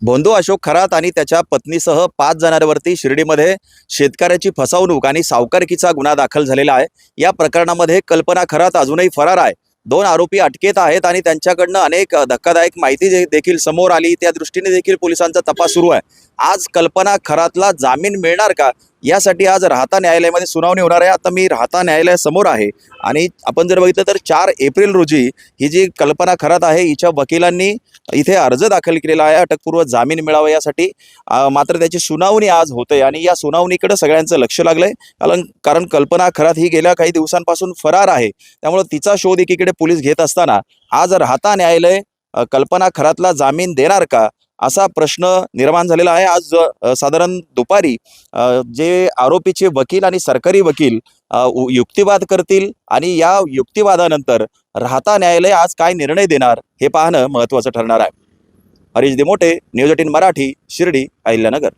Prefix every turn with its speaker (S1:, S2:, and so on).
S1: भोंदू अशोक खरात आणि त्याच्या पत्नीसह 5 जणांवरती शिर्डीमध्ये शेतकऱ्याची फसवणूक आणि सावकारकीचा गुन्हा दाखल झालेला आहे। या प्रकरणामध्ये कल्पना खरात अजूनही फरार आहे। 2 आरोपी अटकेत आहेत आणि त्यांच्याकडनं अनेक धक्कादायक माहिती देखील समोर आली। त्या दृष्टीने देखील पोलिसांचा तपास सुरू आहे। आज कल्पना खरातला जामीन मिळणार का, यासाठी आज राहता न्यायालयामध्ये सुनावणी होणार आहे। आता मी राहता न्यायालयासमोर आहे आणि आपण जर बघितलं तर 4 एप्रिल रोजी ही जी कल्पना खरात आहे हिच्या वकिलांनी इथे अर्ज दाखल केलेला आहे अटकपूर्व जामीन मिळावा यासाठी। मात्र त्याची सुनावणी आज होते आणि या सुनावणीकडे सगळ्यांचं लक्ष लागलंय। कारण कल्पना खरात ही गेल्या काही दिवसांपासून फरार आहे, त्यामुळे तिचा शोध एकीकडे पोलीस घेत असताना आज राहता न्यायालय कल्पना खरातला जामीन देणार का, असा प्रश्न निर्माण झालेला आहे। आज साधारण दुपारी जे आरोपीचे वकील आणि सरकारी वकील युक्तिवाद करतील आणि या युक्तिवादानंतर राहता न्यायालय आज काय निर्णय देणार हे पाहणं महत्त्वाचं ठरणार आहे। हरीश देमोटे, न्यूज 18 मराठी, शिर्डी, अहिल्यानगर।